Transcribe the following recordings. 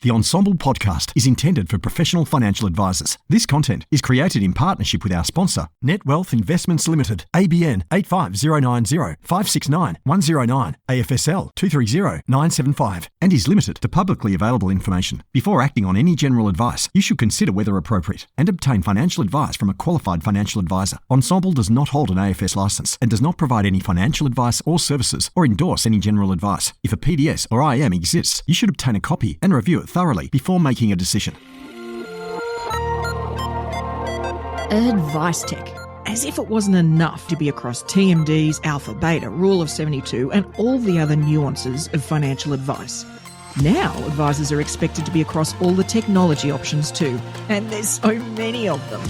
The Ensemble podcast is intended for professional financial advisors. This content is created in partnership with our sponsor, Net Wealth Investments Limited, ABN 85090 569 109, AFSL 230975, and is limited to publicly available information. Before acting on any general advice, you should consider whether appropriate and obtain financial advice from a qualified financial advisor. Ensemble does not hold an AFS license and does not provide any financial advice or services or endorse any general advice. If a PDS or IM exists, you should obtain a copy and review it thoroughly before making a decision. AdviceTech. As if it wasn't enough to be across TMDs, alpha, beta, rule of 72, and all the other nuances of financial advice. Now, advisors are expected to be across all the technology options too, and there's so many of them.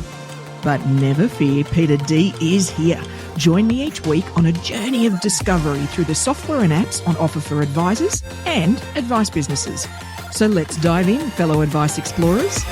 But never fear, Peita D is here. Join me each week on a journey of discovery through the software and apps on offer for advisors and advice businesses. So let's dive in, fellow advice explorers.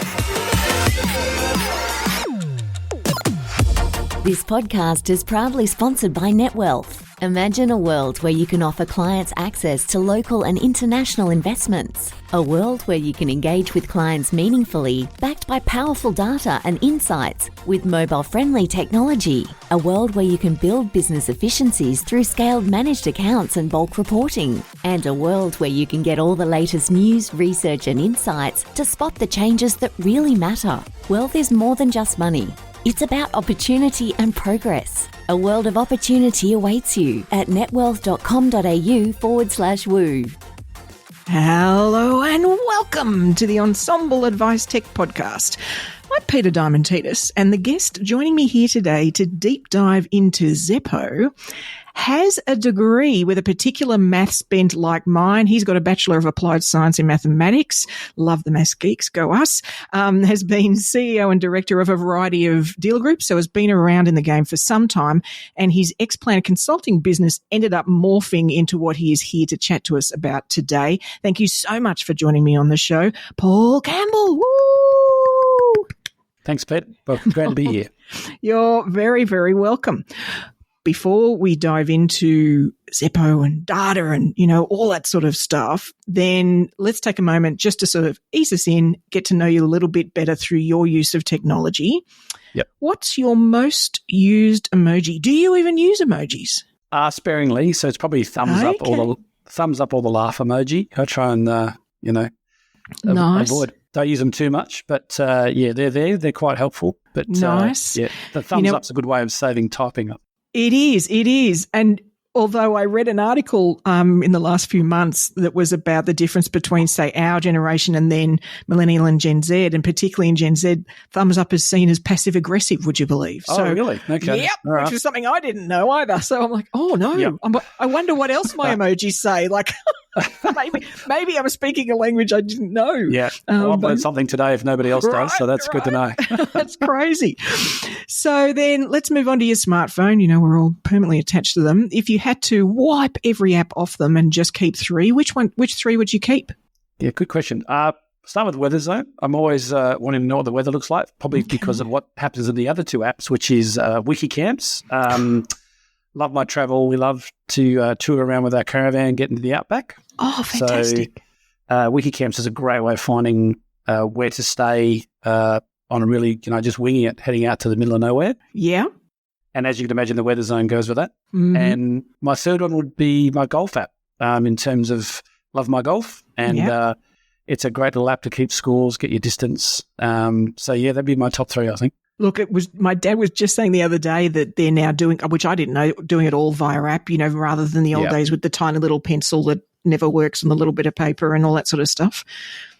This podcast is proudly sponsored by NetWealth. Imagine a world where you can offer clients access to local and international investments. A world where you can engage with clients meaningfully, backed by powerful data and insights with mobile-friendly technology. A world where you can build business efficiencies through scaled managed accounts and bulk reporting. And a world where you can get all the latest news, research and insights to spot the changes that really matter. Wealth is more than just money. It's about opportunity and progress. A world of opportunity awaits you at netwealth.com.au/woo. Hello and welcome to the Ensemble AdviceTech podcast. I'm Peita Diamantidis, and the guest joining me here today to deep dive into Xeppo has a degree with a particular maths bent like mine. He's got a Bachelor of Applied Science in Mathematics. Love the maths geeks, go us. Has been CEO and director of a variety of dealer groups, so has been around in the game for some time. And his Xplan consulting business ended up morphing into what he is here to chat to us about today. Thank you so much for joining me on the show, Paul Campbell. Woo! Thanks, Pete. Well, glad to be here. You're very, very welcome. Before we dive into Xeppo and data and, all that sort of stuff, then let's take a moment just to sort of ease us in, get to know you a little bit better through your use of technology. Yep. What's your most used emoji? Do you even use emojis? Sparingly, so it's probably thumbs up or the laugh emoji. I try and nice. avoid. Don't use them too much, but they're there. They're quite helpful. But nice. The thumbs up's a good way of saving typing up. It is. And although I read an article in the last few months that was about the difference between, say, our generation and then millennial and Gen Z, and particularly in Gen Z, thumbs up is seen as passive-aggressive, would you believe? Oh, really? Okay. Yep, right. Which was something I didn't know either. So I'm like, oh, no. Yep. I wonder what else my emojis say. Like, maybe I'm speaking a language I didn't know. Yeah. I've learned something today if nobody else does, so that's good to know. That's crazy. So then let's move on to your smartphone. We're all permanently attached to them. If you had to wipe every app off them and just keep three, which three would you keep? Yeah, good question. Start with Weather Zone. I'm always wanting to know what the weather looks like, probably because of what happens in the other two apps, which is Wikicamps. Love my travel. We love to tour around with our caravan, get into the outback. Oh, fantastic. So Wikicamps is a great way of finding where to stay on a really, just winging it, heading out to the middle of nowhere. Yeah. And as you can imagine, the Weather Zone goes with that. Mm-hmm. And my third one would be my golf app in terms of love my golf. And it's a great little app to keep scores, get your distance. That'd be my top three, I think. Look, my dad was just saying the other day that they're now doing, which I didn't know, doing it all via app, rather than the old days with the tiny little pencil that never works on the little bit of paper and all that sort of stuff.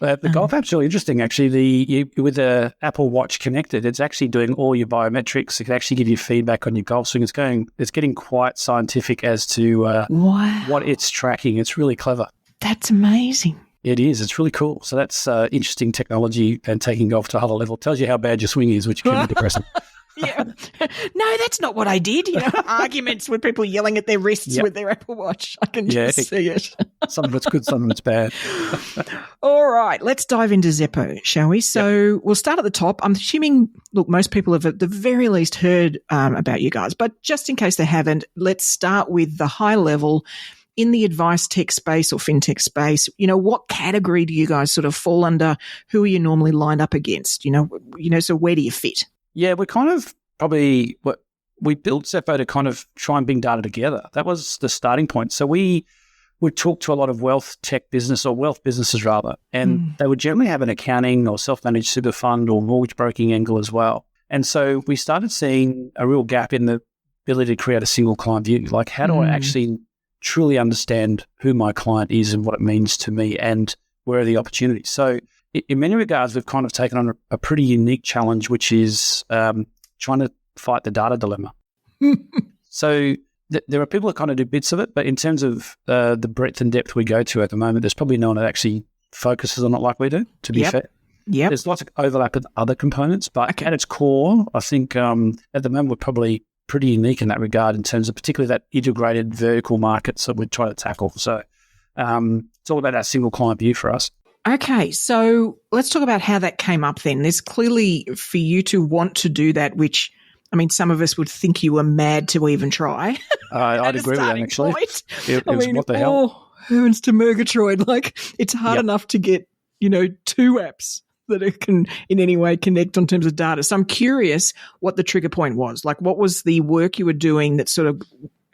The golf app's really interesting, actually. With the Apple Watch connected, it's actually doing all your biometrics. It can actually give you feedback on your golf swing. It's getting quite scientific as to what it's tracking. It's really clever. That's amazing. It is. It's really cool. So that's interesting technology and taking golf to a higher level. Tells you how bad your swing is, which can be depressing. Yeah. No, that's not what I did. Arguments with people yelling at their wrists with their Apple Watch. I can just see it. Some of it's good, some of it's bad. All right. Let's dive into Xeppo, shall we? So we'll start at the top. I'm assuming, look, most people have at the very least heard about you guys, but just in case they haven't, let's start with the high level in the advice tech space or fintech space, what category do you guys sort of fall under? Who are you normally lined up against? So where do you fit? Yeah, we're kind of we built Xeppo to kind of try and bring data together. That was the starting point. So we would talk to a lot of wealth tech business or wealth businesses rather, and they would generally have an accounting or self-managed super fund or mortgage broking angle as well. And so we started seeing a real gap in the ability to create a single client view. Like, how do I actually truly understand who my client is and what it means to me and where are the opportunities? So in many regards, we've kind of taken on a pretty unique challenge, which is trying to fight the data dilemma. So there are people that kind of do bits of it, but in terms of the breadth and depth we go to at the moment, there's probably no one that actually focuses on it like we do, to be fair. Yep. There's lots of overlap with other components, but at its core, I think at the moment we're probably pretty unique in that regard in terms of particularly that integrated vertical markets that we're trying to tackle. So it's all about that single client view for us. Okay, so let's talk about how that came up then. There's clearly for you to want to do that, which, I mean, some of us would think you were mad to even try. I'd agree with that, actually. It was what the hell? Oh, heavens to Murgatroyd. Like, it's hard enough to get, 2 apps that it can in any way connect on terms of data. So I'm curious what the trigger point was. Like, what was the work you were doing that sort of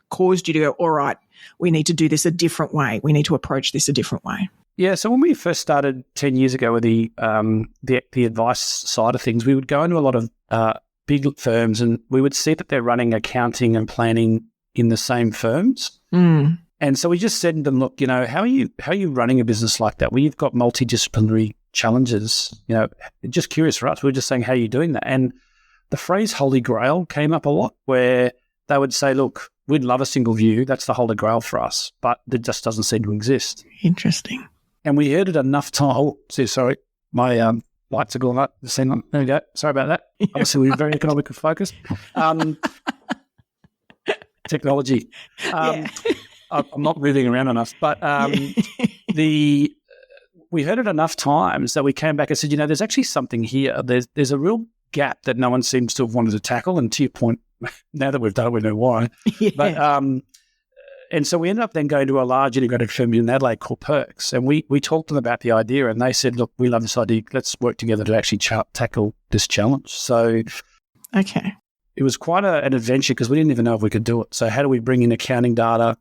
caused you to go, all right, we need to do this a different way. We need to approach this a different way. Yeah, so when we first started 10 years ago with the advice side of things, we would go into a lot of big firms and we would see that they're running accounting and planning in the same firms. And so we just said to them, look, how are you running a business like that? Well, you've got multidisciplinary challenges, just curious for us. We were just saying, how are you doing that? And the phrase Holy Grail came up a lot where they would say, look, we'd love a single view. That's the Holy Grail for us, but it just doesn't seem to exist. Interesting. And we heard it enough time. Oh, sorry, my lights are going up. There we go. Sorry about that. Obviously, we're very economically focused. Technology. I'm not moving around enough, but we heard it enough times that we came back and said, there's actually something here. There's a real gap that no one seems to have wanted to tackle. And to your point, now that we've done it, we know why. But and so we ended up then going to a large integrated firm in Adelaide called Perks, and we talked to them about the idea, and they said, look, we love this idea. Let's work together to actually tackle this challenge. So it was quite an adventure because we didn't even know if we could do it. So how do we bring in accounting data,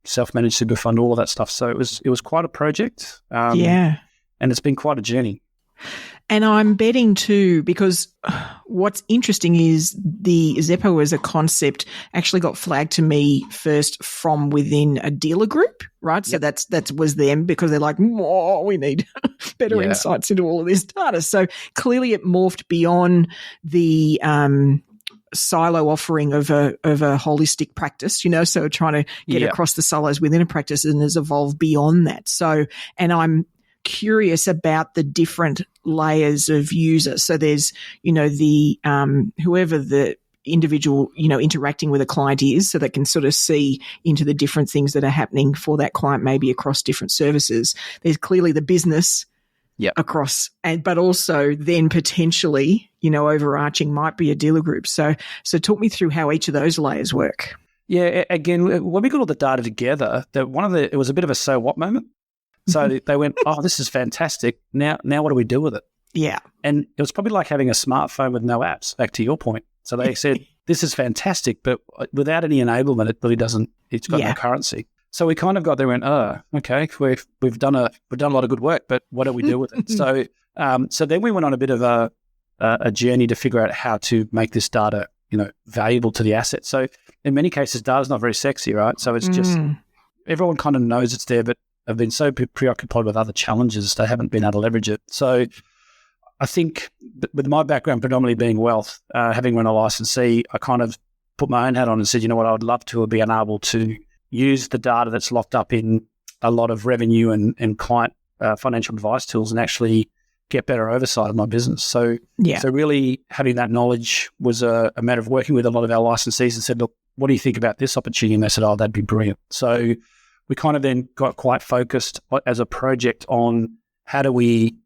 self-managed super fund, all of that stuff? So it was quite a project. And it's been quite a journey. And I'm betting too, because what's interesting is the Xeppo as a concept actually got flagged to me first from within a dealer group, right? So that was them because they're like, oh, we need better insights into all of this data. So clearly it morphed beyond the silo offering of a holistic practice, so trying to get across the silos within a practice and has evolved beyond that. So, and I'm curious about the different layers of users. So there's, the whoever the individual, interacting with a client is, so they can sort of see into the different things that are happening for that client, maybe across different services. There's clearly the business across, but also then potentially, overarching might be a dealer group. So talk me through how each of those layers work. Yeah, again, when we got all the data together, it was a bit of a so what moment. So they went, oh, this is fantastic. Now what do we do with it? Yeah. And it was probably like having a smartphone with no apps, back to your point. So they said, this is fantastic, but without any enablement, it really doesn't, it's got no currency. So we kind of got there and went, oh, okay, we've done a lot of good work, but what do we do with it? So then we went on a bit of a journey to figure out how to make this data, valuable to the asset. So in many cases, data's not very sexy, right? So it's just, everyone kind of knows it's there, but have been so preoccupied with other challenges, they haven't been able to leverage it. So I think with my background predominantly being wealth, having run a licensee, I kind of put my own hat on and said, I would love to be able to use the data that's locked up in a lot of revenue and client financial advice tools and actually get better oversight of my business. So really having that knowledge was a matter of working with a lot of our licensees and said, look, what do you think about this opportunity? And they said, oh, that'd be brilliant. So we kind of then got quite focused as a project on how do we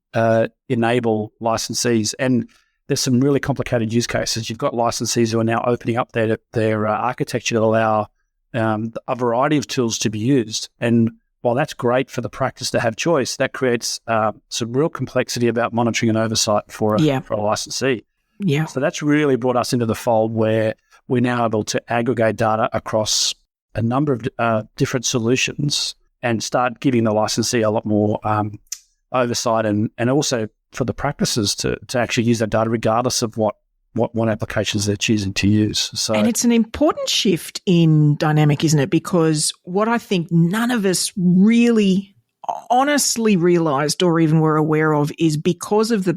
enable licensees. And there's some really complicated use cases. You've got licensees who are now opening up their architecture to allow a variety of tools to be used. And while that's great for the practice to have choice, that creates some real complexity about monitoring and oversight for a licensee. Yeah. So that's really brought us into the fold where we're now able to aggregate data across a number of different solutions and start giving the licensee a lot more oversight and also for the practices to actually use that data regardless of what applications they're choosing to use. So, and it's an important shift in dynamic, isn't it? Because what I think none of us really honestly realized or even were aware of is because of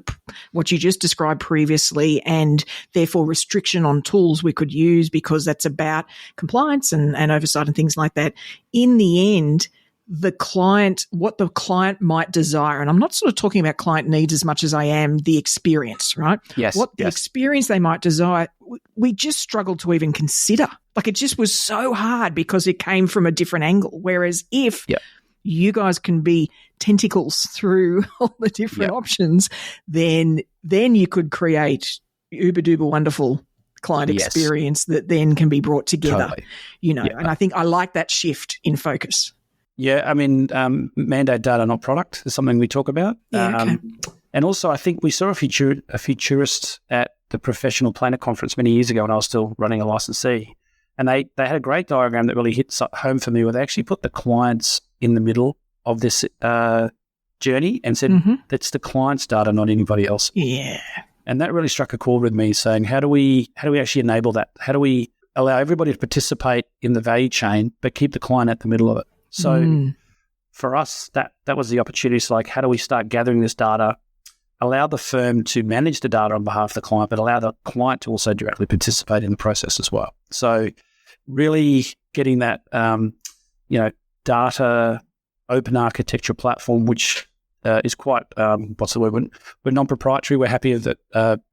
what you just described previously and therefore restriction on tools we could use because that's about compliance and oversight and things like that. In the end, what the client might desire, and I'm not sort of talking about client needs as much as I am the experience, right? Yes. What the experience they might desire, we just struggled to even consider. Like it just was so hard because it came from a different angle. Whereas if you guys can be tentacles through all the different options, then you could create uber-duper wonderful client experience that then can be brought together, and I think I like that shift in focus. Yeah, I mean, mandate data, not product, is something we talk about. Okay. And also, I think we saw a futurist at the Professional Planner Conference many years ago when I was still running a licensee. And they had a great diagram that really hits home for me where they actually put the clients in the middle of this journey and said, that's the client's data, not anybody else. Yeah. And that really struck a chord with me saying, how do we actually enable that? How do we allow everybody to participate in the value chain but keep the client at the middle of it? So for us, that was the opportunity. So like, how do we start gathering this data, allow the firm to manage the data on behalf of the client, but allow the client to also directly participate in the process as well. So really getting that, data open architecture platform, which is quite, what's the word? We're non-proprietary. We're happy that,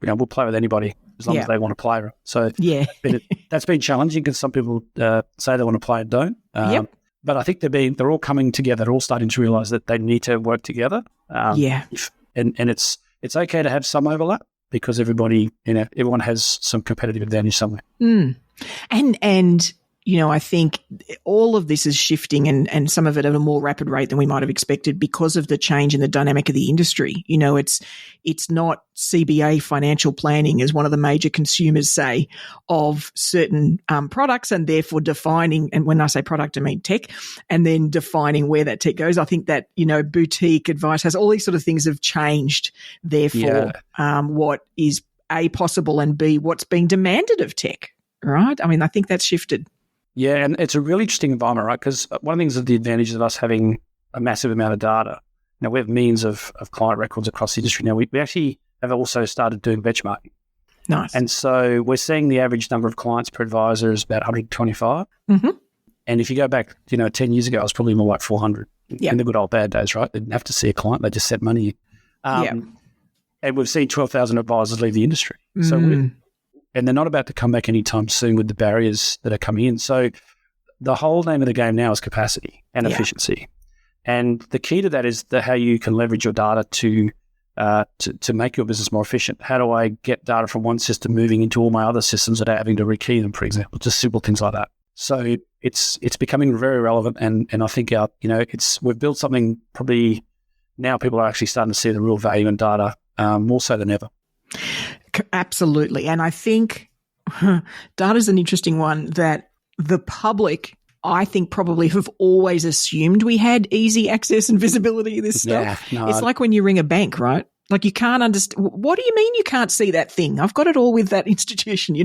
we'll play with anybody as long as they want to play. So that's been challenging because some people say they want to play and don't. But I think they're all coming together. They're all starting to realize that they need to work together. And it's okay to have some overlap because everyone has some competitive advantage somewhere. And I think all of this is shifting and some of it at a more rapid rate than we might have expected because of the change in the dynamic of the industry. It's not CBA financial planning as one of the major consumers say of certain products and therefore defining, and when I say product, I mean tech, and then defining where that tech goes. I think that, boutique advice has all these sort of things have changed. Therefore, what is A, possible and B, what's being demanded of tech, right? I mean, I think that's shifted. Yeah, and it's a really interesting environment, right? Because one of the things of the advantages of us having a massive amount of data, we have millions of client records across the industry. Now, we actually have also started doing benchmarking. Nice. And so we're seeing the average number of clients per advisor is about 125. And if you go back, 10 years ago, it was probably more like 400 in the good old bad days, right? They didn't have to see a client. They just sent money in. And we've seen 12,000 advisors leave the industry. So and they're not about to come back anytime soon with the barriers that are coming in. So the whole name of the game now is capacity and efficiency. And the key to that is how you can leverage your data to make your business more efficient. How do I get data from one system moving into all my other systems without having to rekey them, for example? Just simple things like that. So it's becoming very relevant. And I think we've built something probably now people are actually starting to see the real value in data more so than ever. Absolutely. And I think data is an interesting one that the public, I think, probably have always assumed we had easy access and visibility of this stuff. It's like when you ring a bank, right? Like you can't understand. What do you mean you can't see that thing? I've got it all with that institution,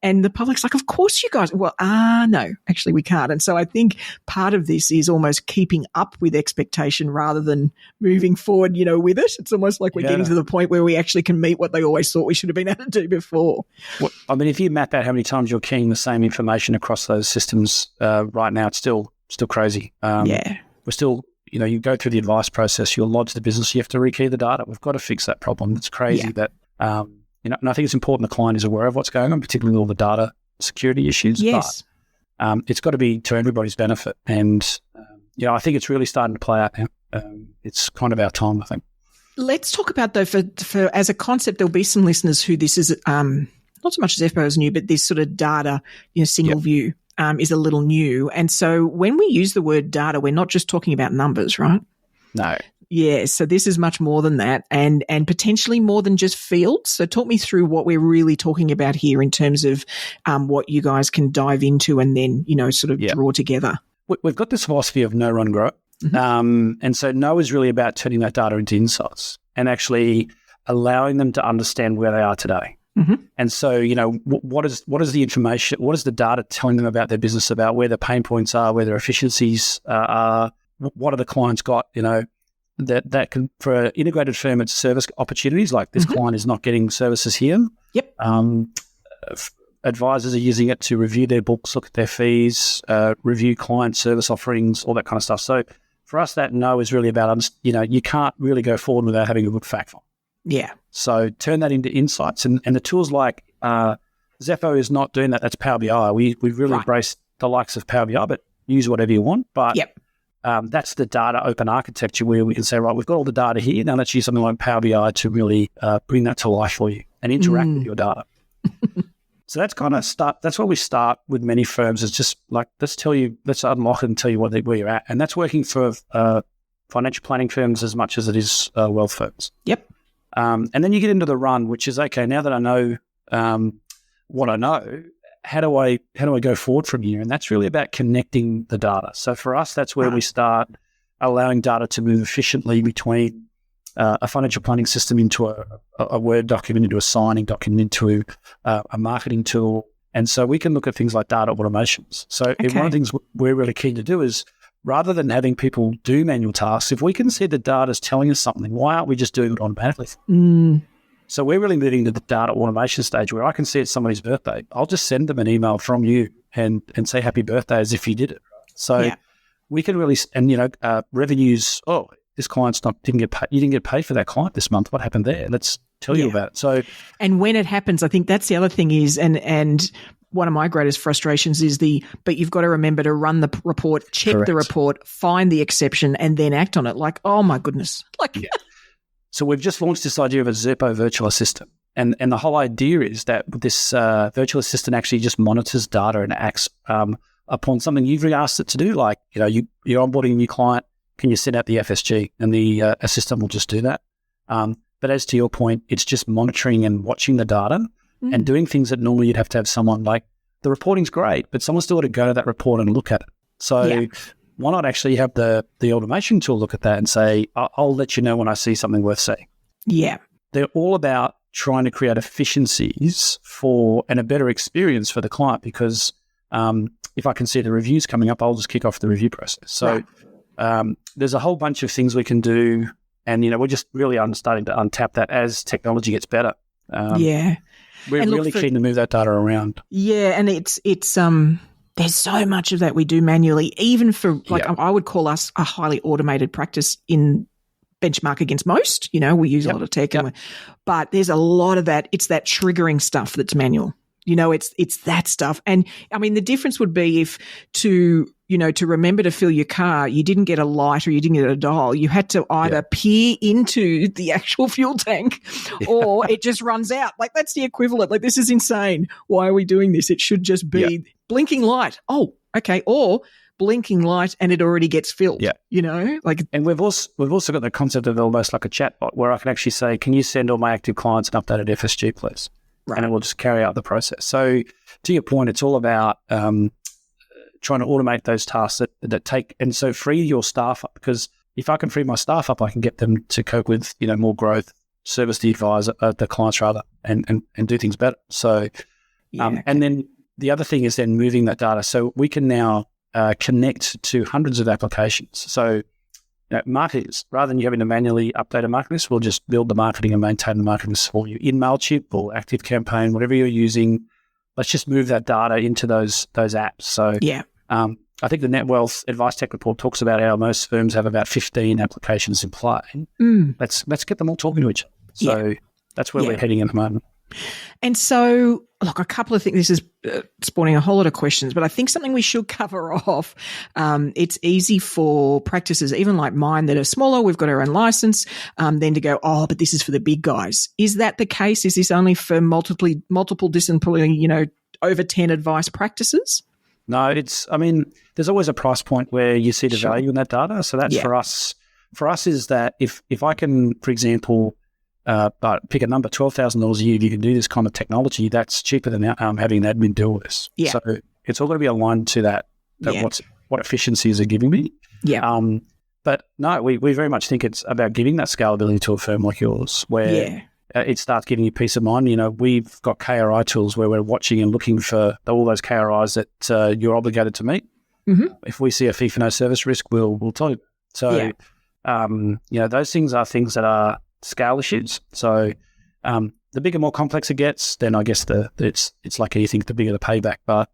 and the public's like, of course you guys. Well, no, actually we can't. And so I think part of this is almost keeping up with expectation rather than moving forward, with it. It's almost like we're getting to the point where we actually can meet what they always thought we should have been able to do before. Well, I mean, if you map out how many times you're keying the same information across those systems right now, it's still crazy. We're still. You go through the advice process, you'll lodge the business, you have to rekey the data. We've got to fix that problem. It's crazy that, and I think it's important the client is aware of what's going on, particularly all the data security issues. Yes. But it's got to be to everybody's benefit. And, I think it's really starting to play out now. It's kind of our time, I think. Let's talk about, though, for as a concept, there'll be some listeners who this is not so much as Xeppo is new, but this sort of data, single view is a little new. And so when we use the word data, we're not just talking about numbers, right? No. Yeah, so this is much more than that and potentially more than just fields. So talk me through what we're really talking about here in terms of what you guys can dive into and then, sort of draw together. We've got this philosophy of know, run, grow. And so know is really about turning that data into insights and actually allowing them to understand where they are today. And so, what is the information, what is the data telling them about their business, about where the pain points are, where their efficiencies are, what are the clients got, that can, for an integrated firm, it's service opportunities, like this client is not getting services here. Yep. Advisors are using it to review their books, look at their fees, review client service offerings, all that kind of stuff. So for us, that know is really about, you can't really go forward without having a good fact find. Yeah. So turn that into insights. And the tools like Xeppo is not doing that. That's Power BI. We've really embraced the likes of Power BI, but use whatever you want. But that's the data open architecture where we can say, right, we've got all the data here. Now let's use something like Power BI to really bring that to life for you and interact with your data. So that's kind of that's where we start with many firms, is just like, let's unlock it and tell you where you're at. And that's working for financial planning firms as much as it is wealth firms. Yep. And then you get into the run, which is, okay, now that I know what I know, how do I go forward from here? And that's really about connecting the data. So for us, that's where we start allowing data to move efficiently between a financial planning system into a Word document, into a signing document, into a marketing tool. And so we can look at things like data automations. So one of the things we're really keen to do is, rather than having people do manual tasks, if we can see the data is telling us something, why aren't we just doing it automatically? So we're really moving to the data automation stage where I can see it's somebody's birthday. I'll just send them an email from you and say happy birthday as if you did it. So we can really, and revenues, this client's didn't get paid. You didn't get paid for that client this month. What happened there? Let's tell you about it. So, and when it happens, I think that's the other thing is, and one of my greatest frustrations is but you've got to remember to run the report, check the report, find the exception, and then act on it. Like, oh my goodness. So we've just launched this idea of a Xeppo virtual assistant. And the whole idea is that this virtual assistant actually just monitors data and acts upon something you've asked it to do. Like, you're onboarding a new client, can you send out the FSG? And the assistant will just do that. But as to your point, it's just monitoring and watching the data and doing things that normally you'd have to have someone, like, the reporting's great, but someone's still got to go to that report and look at it. So why not actually have the automation tool look at that and say, I'll let you know when I see something worth seeing. Yeah. They're all about trying to create efficiencies and a better experience for the client, because if I can see the reviews coming up, I'll just kick off the review process. So there's a whole bunch of things we can do, and we're just really starting to untap that as technology gets better. We're really keen to move that data around. Yeah, and it's there's so much of that we do manually, even for I would call us a highly automated practice in benchmark against most. We use a lot of tech, but there's a lot of that. It's that triggering stuff that's manual. It's that stuff. And I mean, the difference would be if to remember to fill your car, you didn't get a light or you didn't get a dial. You had to either peer into the actual fuel tank or it just runs out. Like, that's the equivalent. Like, this is insane. Why are we doing this? It should just be blinking light. Oh, okay. Or blinking light and it already gets filled. And we've also got the concept of almost like a chatbot where I can actually say, can you send all my active clients an updated FSG, please? Right. And it will just carry out the process. So to your point, it's all about trying to automate those tasks that take, and so free your staff up, because if I can free my staff up, I can get them to cope with, more growth, service the advisor, the clients rather, and do things better. So, and then the other thing is then moving that data. So we can now connect to hundreds of applications. So marketers, rather than you having to manually update a marketing list, we'll just build the marketing and maintain the marketing list for you in MailChimp or ActiveCampaign, whatever you're using. Let's just move that data into those apps. So I think the Net Wealth AdviceTech report talks about how most firms have about 15 applications in play. Let's get them all talking to each other. So that's where we're heading at the moment. And so, look, a couple of things. This is spawning a whole lot of questions, but I think something we should cover off. It's easy for practices, even like mine, that are smaller. We've got our own license. Then to go, but this is for the big guys. Is that the case? Is this only for multiple disciplinary, over 10 advice practices? No, there's always a price point where you see the value in that data. So that's for us. For us is that if I can, for example, pick a number, $12,000 a year, if you can do this kind of technology, that's cheaper than having an admin deal with this. Yeah. So it's all got to be aligned to that what efficiencies are giving me. Yeah. But no, we very much think it's about giving that scalability to a firm like yours, where it starts giving you peace of mind. We've got KRI tools where we're watching and looking for all those KRIs that you're obligated to meet. Mm-hmm. If we see a fee for no service risk, we'll tell you. So, those things are things that are scale issues. So, the bigger, more complex it gets, then I guess it's like anything, the bigger the payback. But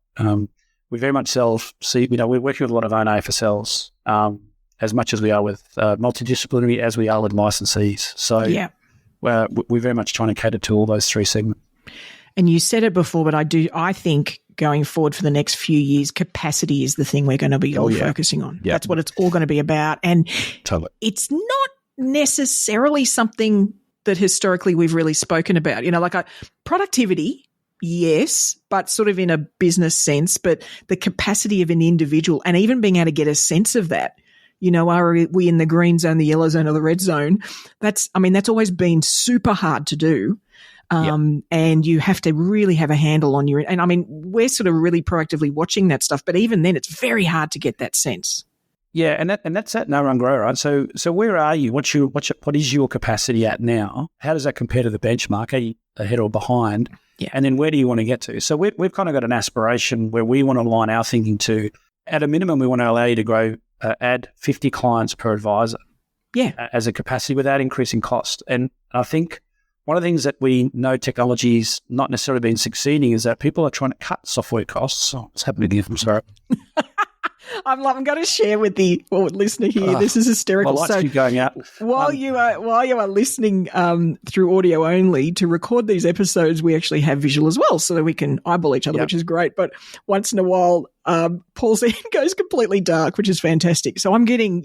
we very much we're working with a lot of own AFSLs, as much as we are with multidisciplinary, as we are with licensees. So we're very much trying to cater to all those three segments. And you said it before, but I think going forward for the next few years, capacity is the thing we're going to be focusing on. Yep. That's what it's all going to be about. And it's not necessarily something that historically we've really spoken about. Productivity, yes, but sort of in a business sense, but the capacity of an individual and even being able to get a sense of that. Are we in the green zone, the yellow zone, or the red zone? That's always been super hard to do. And you have to really have a handle on we're sort of really proactively watching that stuff, but even then it's very hard to get that sense. Yeah. And that's at no run grow, right? So where are you? What is your capacity at now? How does that compare to the benchmark? Are you ahead or behind? Yeah. And then where do you want to get to? So we've kind of got an aspiration where we want to align our thinking to, at a minimum, we want to allow you to grow, add 50 clients per advisor as a capacity without increasing cost. And I think one of the things that we know technology's not necessarily been succeeding is that people are trying to cut software costs. Oh, it's happening here. I'm sorry. I'm going to share with the listener here. This is hysterical. My lights keep going out. While you are listening through audio only, to record these episodes, we actually have visual as well, so that we can eyeball each other, which is great. But once in a while, Paul's head goes completely dark, which is fantastic. So I'm getting,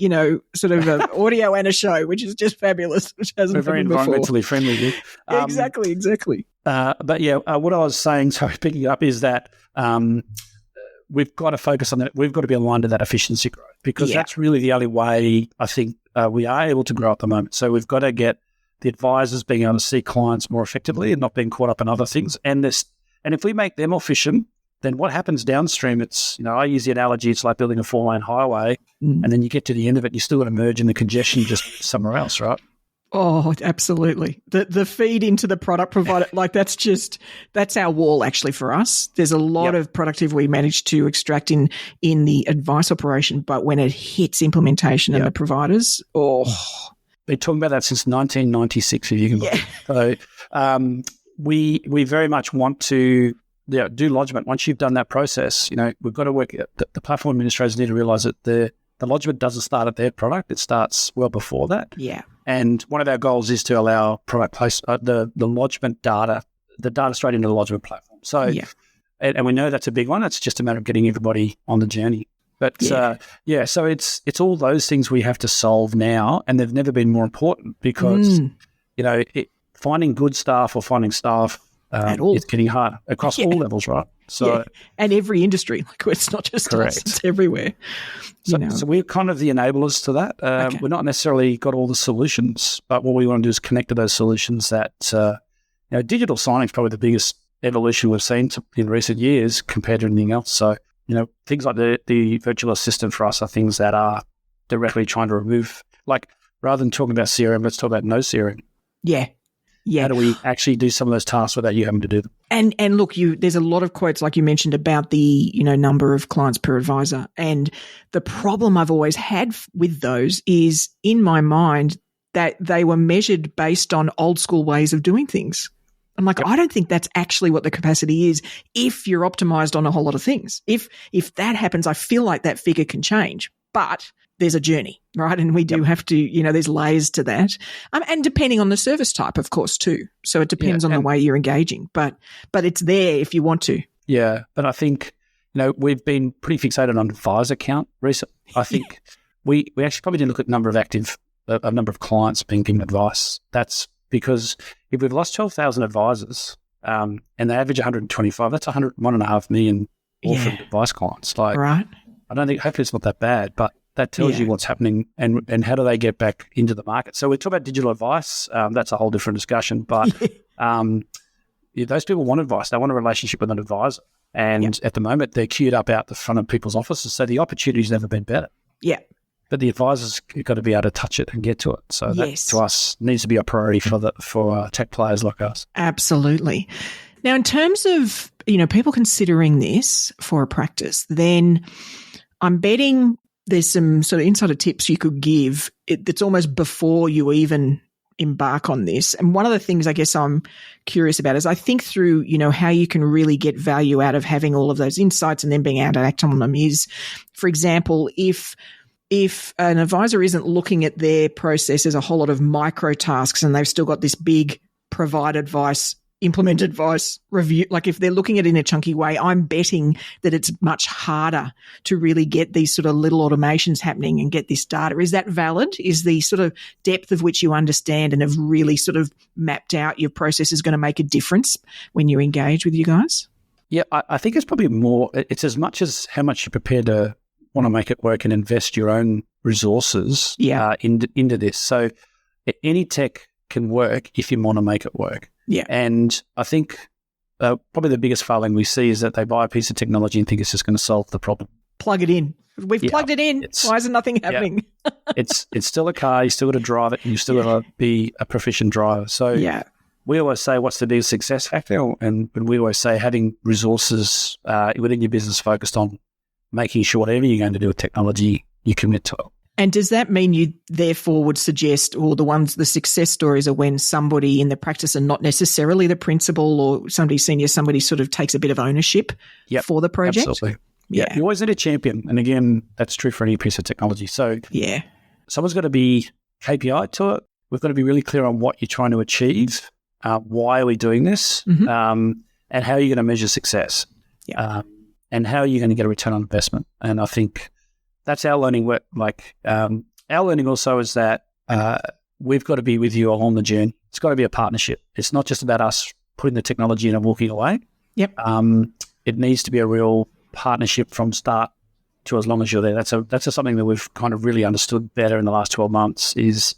sort of an audio and a show, which is just fabulous, which hasn't happened before. We're very environmentally friendly. Exactly. But what I was saying, picking up is that we've got to focus on that. We've got to be aligned to that efficiency growth, because that's really the only way I think we are able to grow at the moment. So we've got to get the advisors being able to see clients more effectively and not being caught up in other things. And if we make them efficient, then what happens downstream? It's, I use the analogy, it's like building a 4-lane highway, and then you get to the end of it, you still got to merge in the congestion just somewhere else, right? Oh, absolutely. The feed into the product provider, that's our wall actually for us. There's a lot of productivity we manage to extract in the advice operation, but when it hits implementation and the providers, been talking about that since 1996, if you can believe. So we very much want to do lodgement. Once you've done that process, we've got to work. The platform administrators need to realise that the lodgement doesn't start at their product; it starts well before that. Yeah. And one of our goals is to allow product place the lodgement data, the data straight into the lodgement platform. So, and we know that's a big one. It's just a matter of getting everybody on the journey. But so it's all those things we have to solve now, and they've never been more important because finding good staff or finding staff it's getting hard across all levels, right? So and every industry, it's not just us, it's everywhere. So we're kind of the enablers to that. We're not necessarily got all the solutions, but what we want to do is connect to those solutions that digital signing is probably the biggest evolution we've seen in recent years compared to anything else. So things like the virtual assistant for us are things that are directly trying to remove, like, rather than talking about CRM, let's talk about no CRM. Yeah. How do we actually do some of those tasks without you having to do them? And look, there's a lot of quotes, like you mentioned, about the number of clients per advisor. And the problem I've always had with those is, in my mind, that they were measured based on old school ways of doing things. I'm like, I don't think that's actually what the capacity is if you're optimized on a whole lot of things. If that happens, I feel like that figure can change. But there's a journey, right? And we do have to, there's layers to that. And depending on the service type, of course, too. So it depends on the way you're engaging. But it's there if you want to. Yeah. But I think, we've been pretty fixated on advisor count recently. I think we actually probably didn't look at number of clients being given advice. That's because if we've lost 12,000 advisors and they average 125, that's $1.5 million or from advice clients. Like, right. I don't think, hopefully it's not that bad, but that tells you what's happening and how do they get back into the market. So we talk about digital advice. That's a whole different discussion, but those people want advice. They want a relationship with an advisor. And at the moment, they're queued up out the front of people's offices. So the opportunity's never been better. Yeah. But the advisor's got to be able to touch it and get to it. So that, to us, needs to be a priority for tech players like us. Absolutely. Now, in terms of, people considering this for a practice, then I'm betting there's some sort of insider tips you could give that's almost before you even embark on this. And one of the things I guess I'm curious about is I think through, how you can really get value out of having all of those insights and then being able to act on them is, for example, if an advisor isn't looking at their process as a whole lot of micro tasks and they've still got this big provide advice, implement advice, review, like if they're looking at it in a chunky way, I'm betting that it's much harder to really get these sort of little automations happening and get this data. Is that valid? Is the sort of depth of which you understand and have really sort of mapped out your process is going to make a difference when you engage with you guys? Yeah, I think it's probably more, it's as much as how much you're prepared to want to make it work and invest your own resources into this. So any tech can work if you want to make it work. Yeah. And I think probably the biggest failing we see is that they buy a piece of technology and think it's just going to solve the problem. Plug it in. We've plugged it in. Why is nothing happening? It's still a car. You still got to drive it and you still got to be a proficient driver. So we always say, what's the biggest success factor? And we always say having resources within your business focused on making sure whatever you're going to do with technology, you commit to it. And does that mean you therefore would suggest, or the success stories are when somebody in the practice and not necessarily the principal or somebody senior, somebody sort of takes a bit of ownership for the project? Absolutely. Yeah. You always need a champion. And again, that's true for any piece of technology. So someone's got to be KPI to it. We've got to be really clear on what you're trying to achieve. Why are we doing this? And how are you going to measure success? And how are you going to get a return on investment? And I think that's our learning work. Our learning also is that we've got to be with you along the journey. It's got to be a partnership. It's not just about us putting the technology in and walking away. Yep. It needs to be a real partnership from start to as long as you're there. That's something that we've kind of really understood better in the last 12 months is,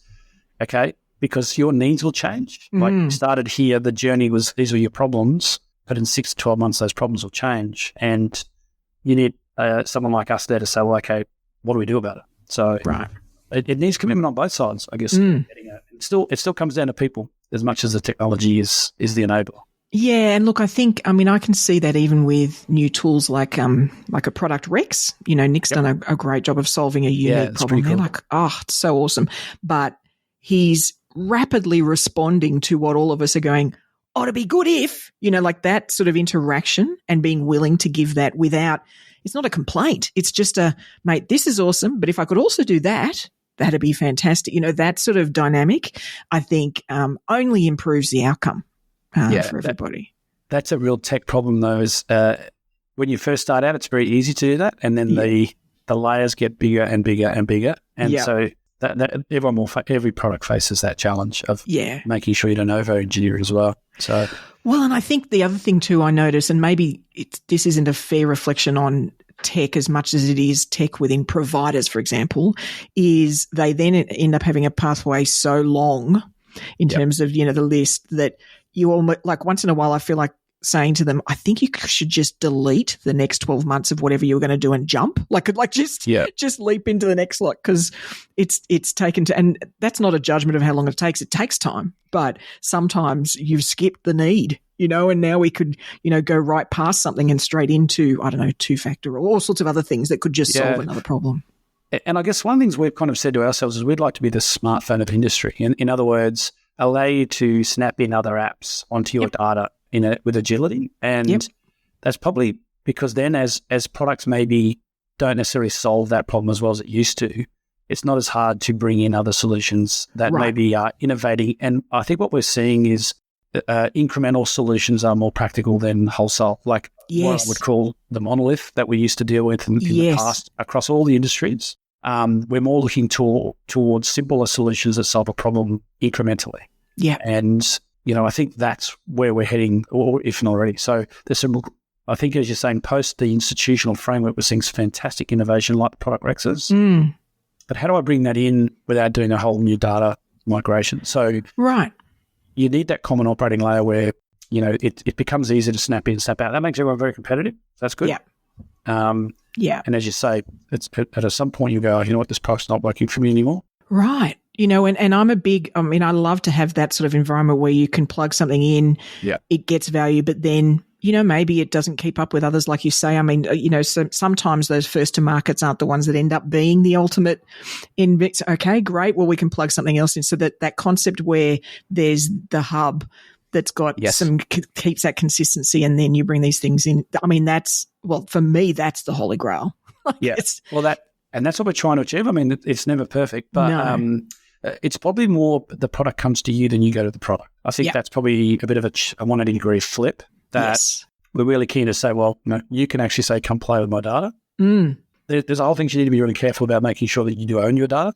okay, because your needs will change. Like you started here, the journey was, these were your problems, but in 6 to 12 months, those problems will change. And you need someone like us there to say, well, okay, what do we do about it? So it needs commitment on both sides, I guess. It still comes down to people as much as the technology is the enabler. Yeah, and look, I can see that even with new tools like a product Rex. Nick's done a great job of solving a unique problem. They're like, it's so awesome. But he's rapidly responding to what all of us are going, to be good if, like that sort of interaction and being willing to give that without, it's not a complaint. It's just mate, this is awesome, but if I could also do that, that'd be fantastic. That sort of dynamic, I think, only improves the outcome for everybody. That's a real tech problem, though, is when you first start out, it's very easy to do that. And then the layers get bigger and bigger and bigger. And so that every product faces that challenge of making sure you don't over-engineer as well. So, well, and I think the other thing too I notice, and maybe this isn't a fair reflection on tech as much as it is tech within providers, for example, is they then end up having a pathway so long in terms of, the list that you almost, like once in a while I feel like saying to them, I think you should just delete the next 12 months of whatever you're going to do and jump, just leap into the next lot, because it's taken to, and that's not a judgment of how long it takes. It takes time, but sometimes you've skipped the need, and now we could, go right past something and straight into, I don't know, two-factor or all sorts of other things that could just solve another problem. And I guess one of the things we've kind of said to ourselves is we'd like to be the smartphone of industry. In other words, allow you to snap in other apps onto your data with agility. And that's probably because then as products maybe don't necessarily solve that problem as well as it used to, it's not as hard to bring in other solutions that maybe are innovating. And I think what we're seeing is incremental solutions are more practical than wholesale, like what I would call the monolith that we used to deal with in the past across all the industries. We're more looking towards simpler solutions that solve a problem incrementally. Yeah. And I think that's where we're heading, or if not already. So there's some I think, as you're saying, post the institutional framework, we're seeing some fantastic innovation like the product Rexes. But how do I bring that in without doing a whole new data migration? So you need that common operating layer where, it becomes easy to snap in, snap out. That makes everyone very competitive. That's good. And as you say, it's at some point you go, you know what, this product's not working for me anymore. Right. And I'm I love to have that sort of environment where you can plug something in, it gets value, but then, maybe it doesn't keep up with others, like you say. So sometimes those first to markets aren't the ones that end up being the ultimate index. Okay, great. Well, we can plug something else in. So that concept where there's the hub that's got keeps that consistency, and then you bring these things in. For me, that's the holy grail. That's what we're trying to achieve. It's never perfect, but it's probably more the product comes to you than you go to the product. I think that's probably a bit of a 180-degree flip that we're really keen to say, well, you can actually say, come play with my data. There's a whole thing you need to be really careful about, making sure that you do own your data.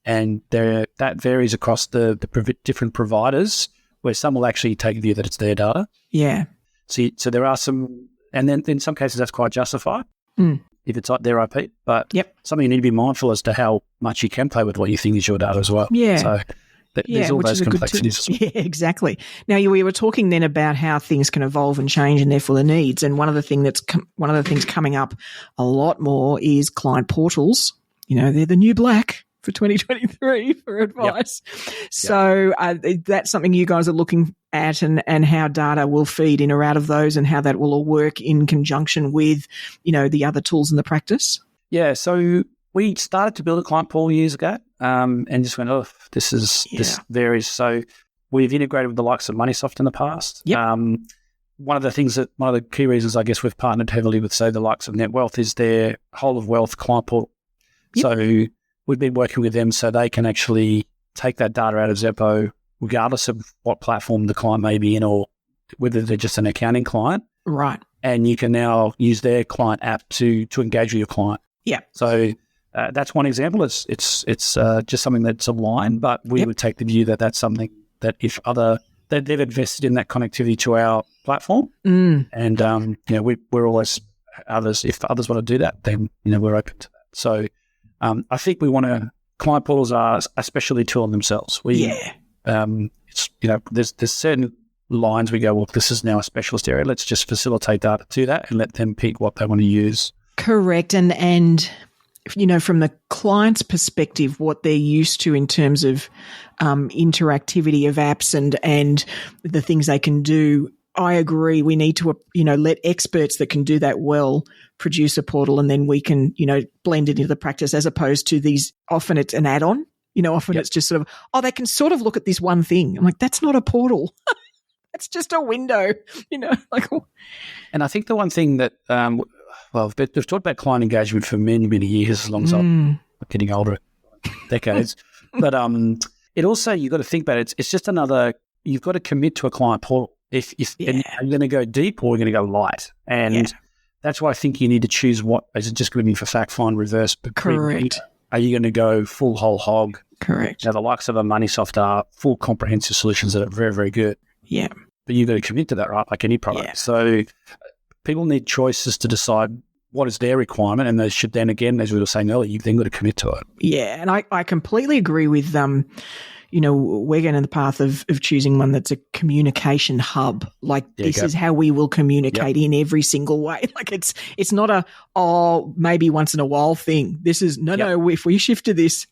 And that varies across the different providers, where some will actually take the view that it's their data. So there are some, and then in some cases that's quite justified. If it's like their IP, but something you need to be mindful as to how much you can play with what you think is your data as well. So there's all those complexities. Exactly. Now, we were talking then about how things can evolve and change, and therefore the needs. And one of the things coming up a lot more is client portals. They're the new black for 2023 for advice. So that's something you guys are looking at, and how data will feed in or out of those, and how that will all work in conjunction with, the other tools in the practice. So we started to build a client portal years ago, and just went, this varies. So we've integrated with the likes of MoneySoft in the past. One of the key reasons I guess we've partnered heavily with, say, the likes of NetWealth is their whole of wealth client portal. So we've been working with them so they can actually take that data out of Xeppo, regardless of what platform the client may be in, or whether they're just an accounting client. Right. And you can now use their client app to engage with your client. So that's one example. It's just something that's aligned, but we would take the view that that's something that if that they've invested in that connectivity to our platform, and we're always others. If others want to do that, then we're open to that. So I think client portals are a specialty tool in themselves. It's there's certain lines we go, well, this is now a specialist area. Let's just facilitate data to that and let them pick what they want to use. Correct. And from the client's perspective, what they're used to in terms of interactivity of apps and the things they can do, I agree. We need to, let experts that can do that well produce a portal, and then we can, blend it into the practice, as opposed to these. Often it's an add-on. Often it's just sort of, they can sort of look at this one thing. I'm like, that's not a portal. That's just a window. And I think the one thing that, we've talked about client engagement for many, many years, as long as I'm getting older, decades. But it also, you've got to think about it. It's just another. You've got to commit to a client portal. If and are you going to go deep or are you going to go light? And that's why I think you need to choose what is it just going to be for fact find, reverse, but correct. Are you going to go full whole hog? Correct. Now the likes of a MoneySoft are full comprehensive solutions that are very, very good. But you've got to commit to that, right? Like any product. So people need choices to decide what is their requirement, and they should then, again, as we were saying earlier, you've then got to commit to it. And I completely agree with we're going in the path of choosing one that's a communication hub. Like this is how we will communicate in every single way. Like it's not maybe once in a while thing. This is no, if we shift to this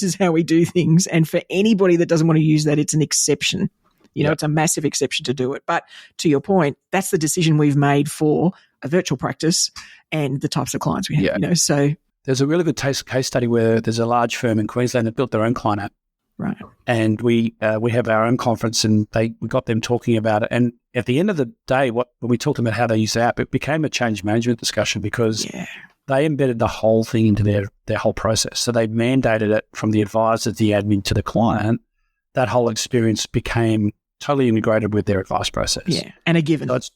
is how we do things. And for anybody that doesn't want to use that, it's an exception. It's a massive exception to do it. But to your point, that's the decision we've made for a virtual practice and the types of clients we have, so. There's a really good case study where there's a large firm in Queensland that built their own client app. Right. And we have our own conference, and we got them talking about it. And at the end of the day, when we talked about how they use the app, it became a change management discussion because they embedded the whole thing into their whole process. So they mandated it from the advisor, the admin to the client. That whole experience became totally integrated with their advice process. Yeah, and a given. So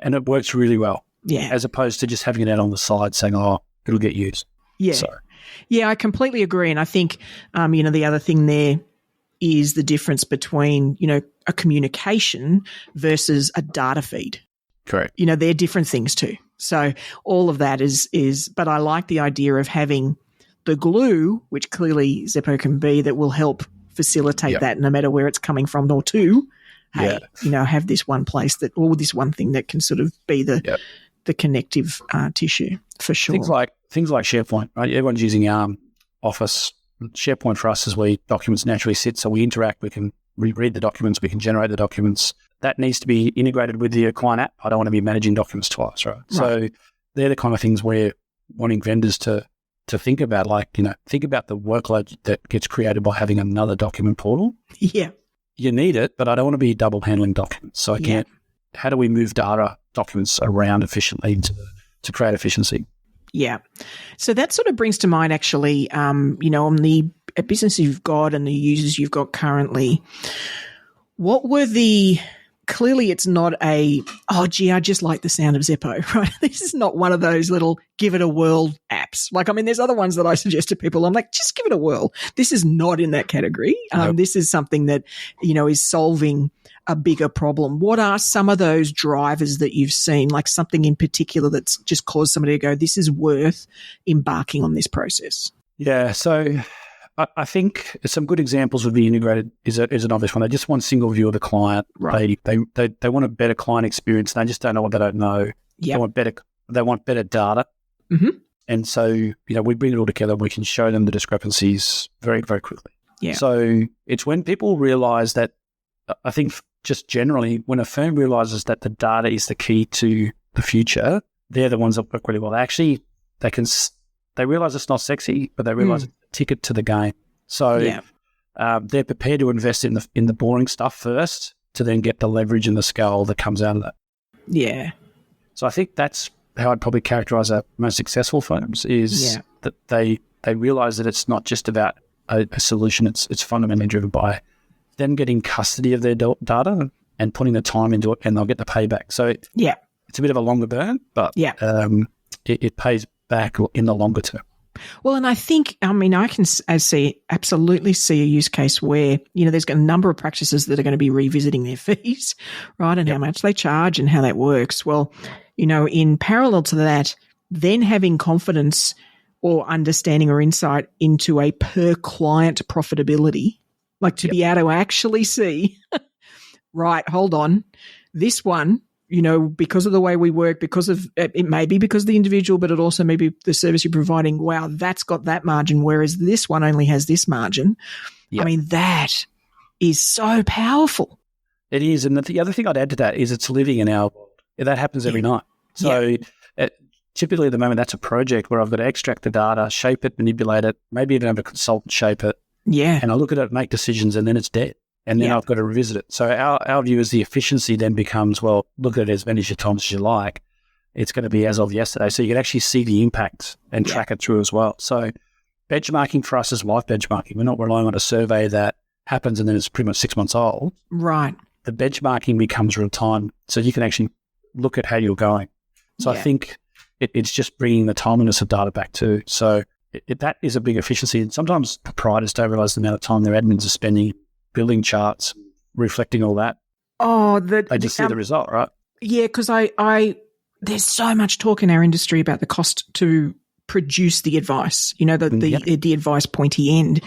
and it works really well. Yeah. As opposed to just having it out on the side saying, it'll get used. Yeah. So. Yeah, I completely agree. And I think, the other thing there is the difference between, a communication versus a data feed. Correct. They're different things too. So all of that is, but I like the idea of having the glue, which clearly Xeppo can be, that will help facilitate that no matter where it's coming from or to. Hey, have this one place or this one thing that can sort of be the connective tissue for sure. Things like SharePoint, right? Everyone's using Office. SharePoint for us is where documents naturally sit, so we interact. We can reread the documents. We can generate the documents. That needs to be integrated with the client app. I don't want to be managing documents twice, right? So they're the kind of things we're wanting vendors to think about, think about the workload that gets created by having another document portal. Yeah. You need it, but I don't want to be double handling documents. So I can't. How do we move documents around efficiently to create efficiency? Yeah. So that sort of brings to mind actually, on the business you've got and the users you've got currently, what were clearly it's not I just like the sound of Xeppo, right? This is not one of those little give it a whirl apps. There's other ones that I suggest to people. I'm like, just give it a whirl. This is not in that category. Nope. This is something that, is solving a bigger problem. What are some of those drivers that you've seen, like something in particular that's just caused somebody to go, this is worth embarking on this process? Yeah. So I think some good examples would be integrated is an obvious one. They just want single view of the client. Right. They want a better client experience. And they just don't know what they don't know. Yep. They want better data. Mm-hmm. And so, we bring it all together. We can show them the discrepancies very, very quickly. Yeah. So it's when people realize that, I think just generally, when a firm realizes that the data is the key to the future, they're the ones that work really well. They realize it's not sexy, but they realize it's a ticket to the game. So they're prepared to invest in the boring stuff first to then get the leverage and the scale that comes out of that. Yeah. So I think that's how I'd probably characterize our most successful firms is that they realize that it's not just about a solution. It's fundamentally driven by them getting custody of their data and putting the time into it, and they'll get the payback. So it's a bit of a longer burn, but it pays back in the longer term. Well, and I think, I can absolutely see a use case where, there's a number of practices that are going to be revisiting their fees, right, and how much they charge and how that works. Well, in parallel to that, then having confidence or understanding or insight into a per client profitability, like to be able to actually see, right, hold on, this one, because of the way we work, because of it may be because of the individual, but it also may be the service you're providing. Wow, that's got that margin, whereas this one only has this margin. Yep. That is so powerful. It is. And the other thing I'd add to that is it's living in our world. That happens every night. So typically at the moment, that's a project where I've got to extract the data, shape it, manipulate it, maybe even have a consultant shape it. Yeah. And I look at it, make decisions, and then it's dead. And then I've got to revisit it. So our view is the efficiency then becomes, well, look at it as many times as you like. It's going to be as of yesterday. So you can actually see the impact and track it through as well. So benchmarking for us is life benchmarking. We're not relying on a survey that happens and then it's pretty much 6 months old. Right. The benchmarking becomes real time. So you can actually look at how you're going. So I think it's just bringing the timeliness of data back too. So that is a big efficiency. And sometimes proprietors don't realize the amount of time their admins are spending building charts, reflecting all that. Oh, they just see the result, right? Yeah, because there's so much talk in our industry about the cost to produce the advice, the advice pointy end.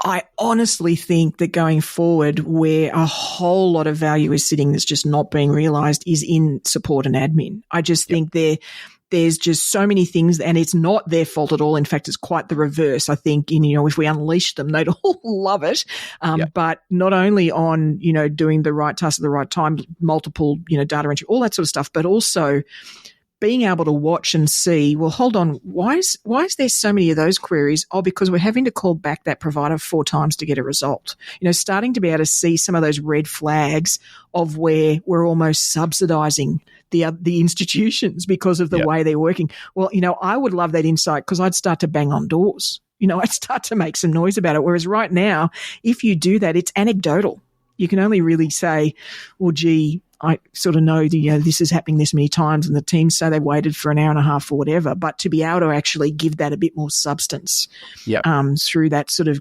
I honestly think that going forward, where a whole lot of value is sitting that's just not being realized is in support and admin. I just think there's just so many things, and it's not their fault at all. In fact, it's quite the reverse. I think, if we unleash them, they'd all love it. But not only on, doing the right task at the right time, multiple, data entry, all that sort of stuff, but also being able to watch and see, well, hold on, why is there so many of those queries? Oh, because we're having to call back that provider 4 times to get a result. Starting to be able to see some of those red flags of where we're almost subsidizing the institutions because of the way they're working. Well, I would love that insight because I'd start to bang on doors. I'd start to make some noise about it. Whereas right now, if you do that, it's anecdotal. You can only really say, well, gee, I sort of know this is happening this many times and the teams say they waited for an hour and a half or whatever. But to be able to actually give that a bit more substance through that sort of,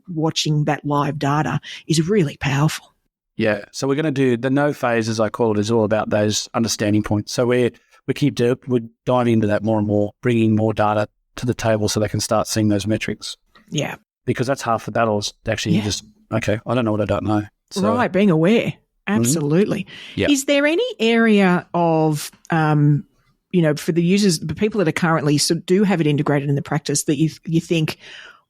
watching that live data is really powerful. Yeah. So we're going to do the no phase, as I call it, is all about those understanding points. So we're diving into that more and more, bringing more data to the table so they can start seeing those metrics. Yeah. Because that's half the battle is actually just, okay, I don't know what I don't know. So, right, being aware. Absolutely. Yeah. Is there any area of, for the users, the people that are currently do have it integrated in the practice that you think,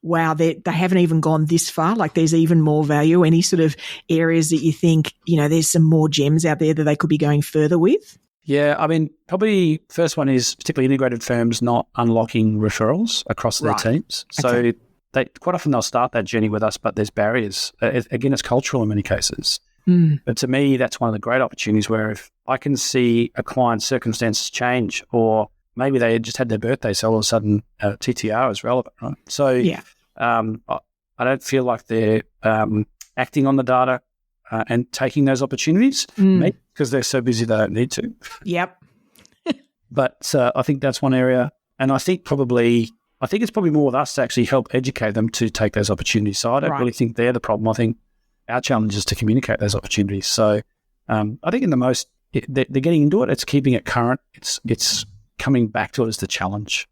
wow, they haven't even gone this far, like there's even more value? Any sort of areas that you think, there's some more gems out there that they could be going further with? Yeah, I mean, probably first one is particularly integrated firms not unlocking referrals across their teams. So they quite often they'll start that journey with us, but there's barriers. Again, it's cultural in many cases. But to me, that's one of the great opportunities where if I can see a client's circumstances change, or maybe they just had their birthday, so all of a sudden TTR is relevant, right? So I don't feel like they're acting on the data and taking those opportunities, maybe because they're so busy they don't need to. Yep. But I think that's one area. And I think it's probably more with us to actually help educate them to take those opportunities. So I don't really think they're the problem. I think our challenge is to communicate those opportunities. So I think they're getting into it. It's keeping it current. It's coming back to it as the challenge.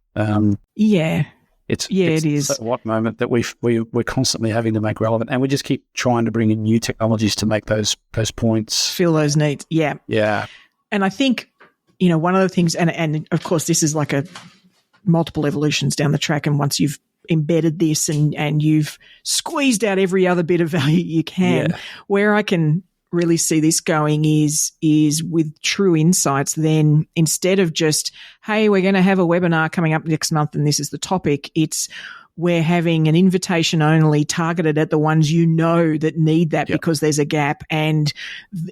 It is. At what moment that we're constantly having to make relevant, and we just keep trying to bring in new technologies to make those points. Fill those needs. Yeah. Yeah. And I think, one of the things, and of course this is like a multiple evolutions down the track, and once you've embedded this and you've squeezed out every other bit of value you can, where I can really see this going is with true insights. Then instead of just, hey, we're going to have a webinar coming up next month and this is the topic, it's we're having an invitation only targeted at the ones that need that because there's a gap, and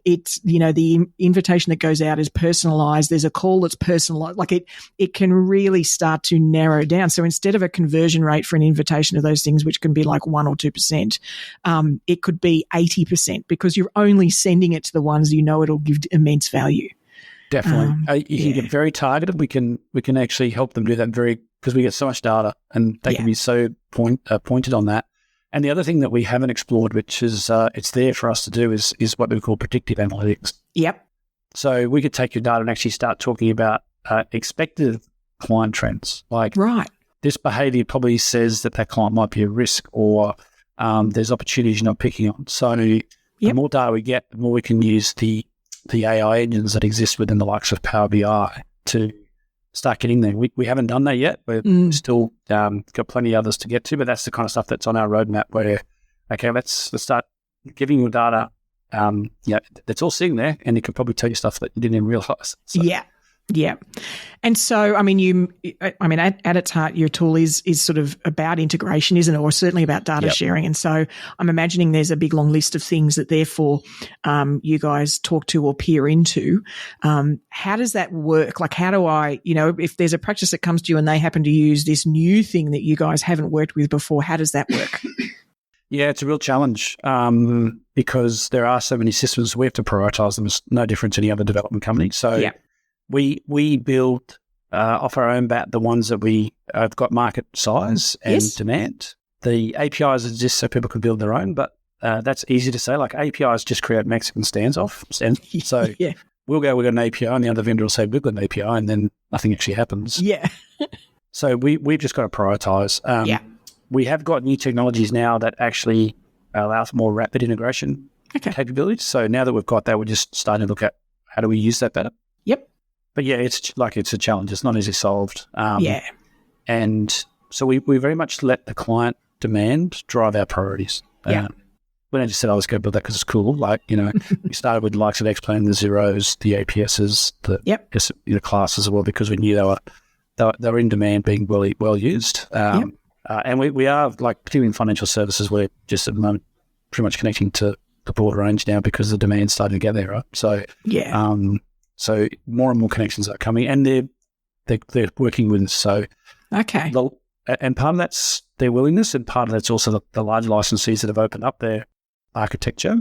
it's the invitation that goes out is personalized. There's a call that's personalized. Like it can really start to narrow down. So instead of a conversion rate for an invitation of those things, which can be like 1 or 2%, it could be 80% because you're only sending it to the ones it'll give immense value. Definitely. You can get very targeted. We can actually help them do that because we get so much data and they can be so pointed on that. And the other thing that we haven't explored, which is it's there for us to do, is what we call predictive analytics. Yep. So we could take your data and actually start talking about expected client trends. Like this behaviour probably says that client might be a risk, or there's opportunities you're not picking on. So the more data we get, the more we can use the AI engines that exist within the likes of Power BI to start getting there. We haven't done that yet. We've still got plenty of others to get to, but that's the kind of stuff that's on our roadmap where, okay, let's start giving you data that's all sitting there, and it can probably tell you stuff that you didn't even realise. So. Yeah. And so, at its heart, your tool is sort of about integration, isn't it? Or certainly about data sharing. And so I'm imagining there's a big long list of things that therefore you guys talk to or peer into. How does that work? Like, how do I, if there's a practice that comes to you and they happen to use this new thing that you guys haven't worked with before, how does that work? Yeah, it's a real challenge because there are so many systems. We have to prioritise them. It's no different to any other development company. So we build off our own bat the ones that we have got market size and demand. The APIs exist so people can build their own, but that's easy to say. Like APIs just create Mexican standoff. So we'll go, we've got an API, and the other vendor will say, we've got an API, and then nothing actually happens. Yeah. So we've just got to prioritise. We have got new technologies now that actually allow for more rapid integration capabilities. So now that we've got that, we're just starting to look at how do we use that better. But it's a challenge. It's not easily solved. And so we very much let the client demand drive our priorities. We don't just said, let's go build that because it's cool. Like, we started with the likes of Xplan, the Zeros, the APSs, the classes as well, because we knew they were in demand, being well used. And we are, like, particularly in financial services, we're just at the moment pretty much connecting to the broad range now because the demand's starting to get there, right? So, so more and more connections are coming, and they're working with us. So, and part of that's their willingness, and part of that's also the large licensees that have opened up their architecture.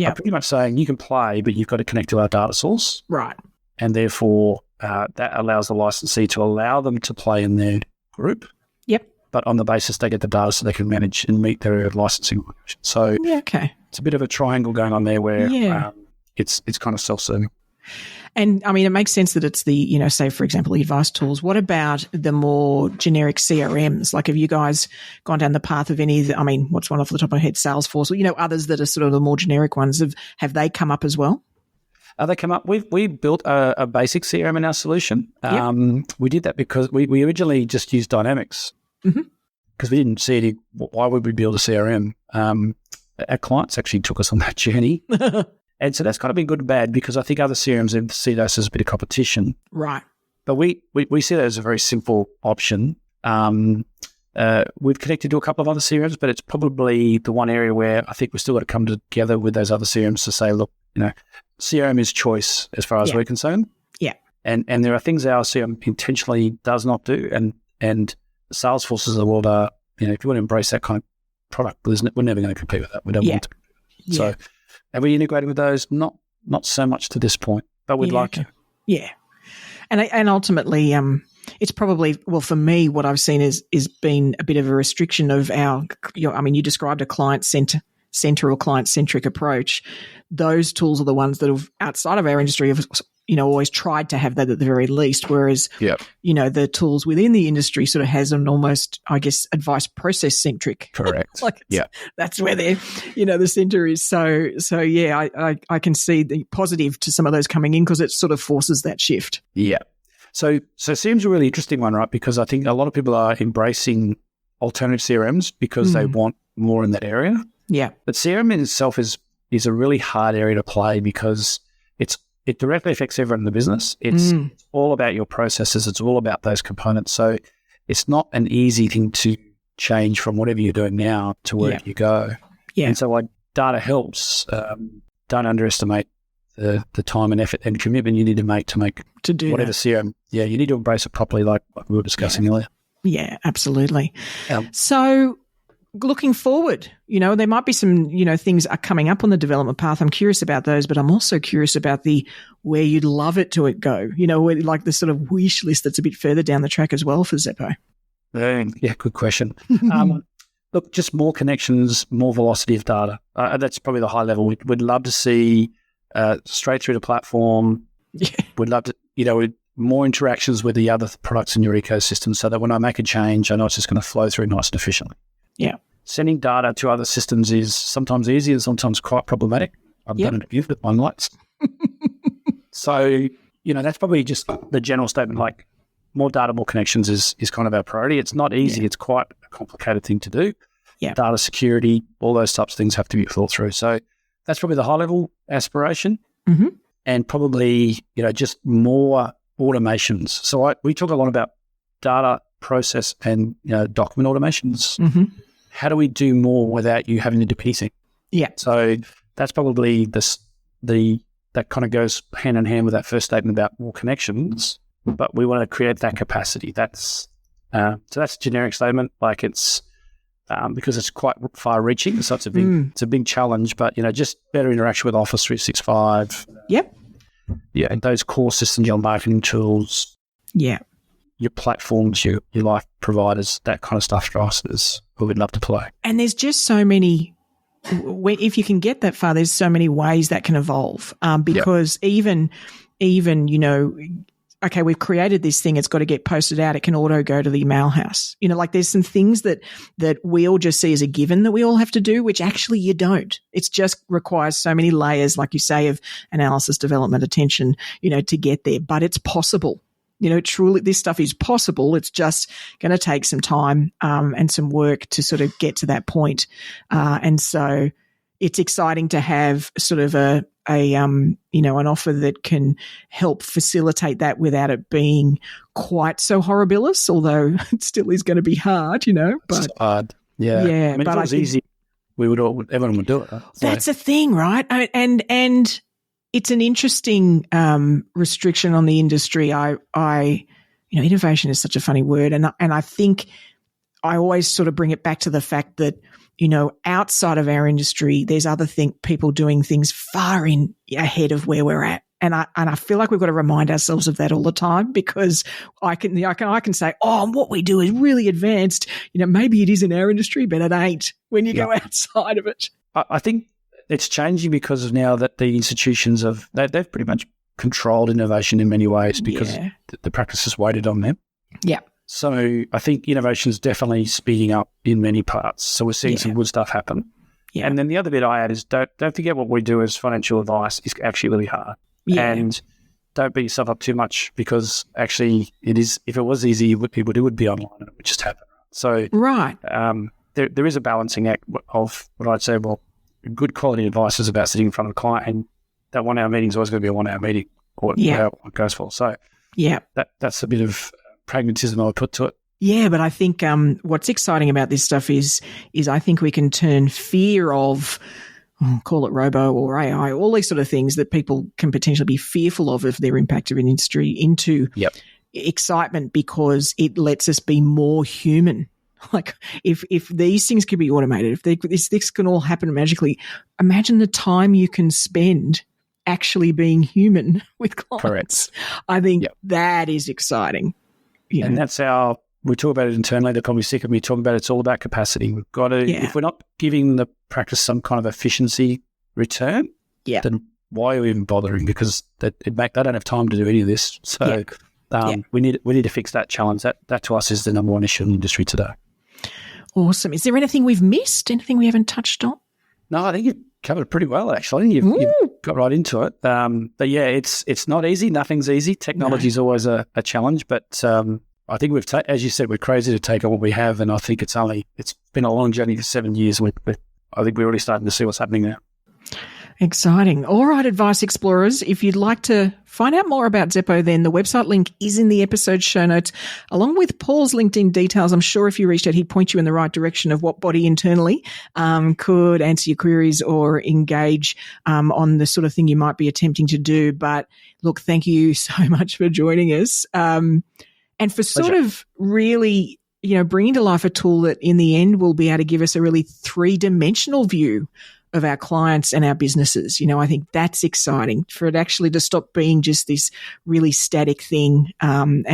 Are pretty much saying you can play, but you've got to connect to our data source, right? And therefore, that allows the licensee to allow them to play in their group. But on the basis they get the data so they can manage and meet their licensing. So it's a bit of a triangle going on there where it's kind of self-serving. And I mean, it makes sense that it's the, say, for example, the advice tools. What about the more generic CRMs? Like, have you guys gone down the path of any of the, I mean, what's one off the top of my head? Salesforce, others that are sort of the more generic ones. Have they come up as well? They come up. We built a basic CRM in our solution. We did that because we originally just used Dynamics because we didn't see why would we build a CRM? Our clients actually took us on that journey. And so that's kind of been good and bad because I think other CRMs see those as a bit of competition. Right. But we see that as a very simple option. We've connected to a couple of other CRMs, but it's probably the one area where I think we've still got to come together with those other CRMs to say, look, CRM is choice as far as we're concerned. Yeah. And there are things our CRM intentionally does not do. And Salesforces of the world are, if you want to embrace that kind of product, we're never going to compete with that. We don't want to. Yeah. So have we integrated with those? Not so much to this point, but we'd like to. Yeah. And ultimately, it's probably, well, for me, what I've seen is been a bit of a restriction of our, you described a client center or client-centric approach. Those tools are the ones that have, outside of our industry, have always tried to have that at the very least, whereas, the tools within the industry sort of has an almost, I guess, advice process-centric. Correct. That's where they're, the center is. So I can see the positive to some of those coming in because it sort of forces that shift. Yeah. So CRM's a really interesting one, right? Because I think a lot of people are embracing alternative CRMs because they want more in that area. Yeah. But CRM in itself is a really hard area to play because it directly affects everyone in the business. It's all about your processes. It's all about those components. So it's not an easy thing to change from whatever you're doing now to where you go. Yeah. And so while data helps, don't underestimate the time and effort and commitment you need to do whatever that. CRM. Yeah, you need to embrace it properly like we were discussing earlier. Yeah, absolutely. So looking forward, there might be some, things are coming up on the development path. I'm curious about those, but I'm also curious about where you'd love it to go, where, like the sort of wish list that's a bit further down the track as well for Xeppo. Yeah, good question. Look, just more connections, more velocity of data. That's probably the high level. We'd love to see straight through the platform. Yeah. We'd love to, more interactions with the other products in your ecosystem so that when I make a change, I know it's just going to flow through nice and efficiently. Yeah. Sending data to other systems is sometimes easy and sometimes quite problematic. I've done it a few with my lights. So, that's probably just the general statement, like more data, more connections is kind of our priority. It's not easy. It's quite a complicated thing to do. Yeah. Data security, all those types of things have to be thought through. So that's probably the high level aspiration and probably, just more automations. So we talk a lot about data process and, document automations. How do we do more without you having to do anything? Yeah. So that's probably that kind of goes hand in hand with that first statement about more connections, but we want to create that capacity. So that's a generic statement. Like it's because it's quite far reaching. So it's a big challenge, but just better interaction with Office 365. Yep. Yeah. And those core systems, your marketing tools. Yeah. Your platforms, your life providers, that kind of stuff for us is who we'd love to play. And there's just so many, if you can get that far, there's so many ways that can evolve because even, okay, we've created this thing, it's got to get posted out, it can auto go to the mail house. Like there's some things that we all just see as a given that we all have to do, which actually you don't. It just requires so many layers, like you say, of analysis, development, attention, to get there, but it's possible. Truly this stuff is possible. It's just going to take some time and some work to sort of get to that point. And so it's exciting to have sort of an offer that can help facilitate that without it being quite so horribilous, although it still is going to be hard, But it's hard. Yeah. Yeah. I mean, if it was easy, everyone would do it. Right? That's the thing, right? And it's an interesting restriction on the industry. Innovation is such a funny word, and I think I always sort of bring it back to the fact that outside of our industry, there's other people doing things far ahead of where we're at, and I feel like we've got to remind ourselves of that all the time because I can say, what we do is really advanced. Maybe it is in our industry, but it ain't when you go outside of it. I think it's changing because of now that the institutions they've pretty much controlled innovation in many ways because the practice has waited on them. Yeah. So I think innovation is definitely speeding up in many parts. So we're seeing some good stuff happen. Yeah. And then the other bit I add is don't forget what we do as financial advice is actually really hard. Yeah. And don't beat yourself up too much because actually it is. If it was easy, it would be online and it would just happen. So there is a balancing act of what I'd say. Well, good quality advice is about sitting in front of a client, and that 1 hour meeting is always going to be a 1 hour meeting, or what it goes for. So that's a bit of pragmatism I would put to it. Yeah, but I think what's exciting about this stuff is I think we can turn fear of, call it robo or AI, all these sort of things that people can potentially be fearful of their impact of an industry into excitement because it lets us be more human. Like if these things can be automated, if this can all happen magically, imagine the time you can spend actually being human with clients. Correct. I think that is exciting. And that's how we talk about it internally. They're probably sick of me talking about it. It's all about capacity. We've got to, if we're not giving the practice some kind of efficiency return, then why are we even bothering? Because they don't have time to do any of this. So we need to fix that challenge. That to us is the number one issue in the industry today. Awesome. Is there anything we've missed? Anything we haven't touched on? No, I think you've covered it pretty well, actually. You've got right into it. But yeah, it's not easy. Nothing's easy. Technology is always a challenge, but I think as you said, we're crazy to take on what we have, and I think it's been a long journey for 7 years. I think we're already starting to see what's happening now. Exciting. All right, Advice Explorers, if you'd like to find out more about Xeppo, then the website link is in the episode show notes, along with Paul's LinkedIn details. I'm sure if you reached out, he'd point you in the right direction of what body internally could answer your queries or engage on the sort of thing you might be attempting to do. But look, thank you so much for joining us and for sort of really, bringing to life a tool that in the end will be able to give us a really three-dimensional view of our clients and our businesses. I think that's exciting for it actually to stop being just this really static thing and,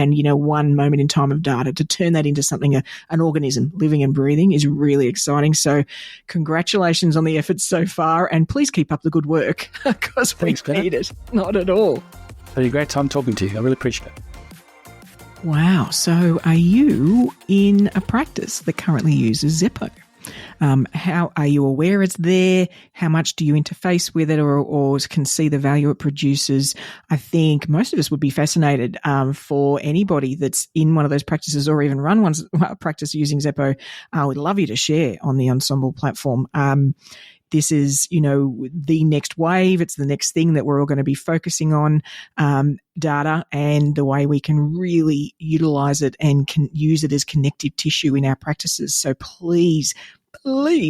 one moment in time of data, to turn that into something, an organism living and breathing is really exciting. So congratulations on the efforts so far, and please keep up the good work because we need it. Not at all. It's been a great time talking to you. I really appreciate it. Wow. So are you in a practice that currently uses Xeppo? How are you aware it's there? How much do you interface with it or can see the value it produces? I think most of us would be fascinated for anybody that's in one of those practices or even run a practice using Xeppo. We'd love you to share on the Ensemble platform. This is, the next wave. It's the next thing that we're all going to be focusing on, data and the way we can really utilize it and can use it as connective tissue in our practices. So please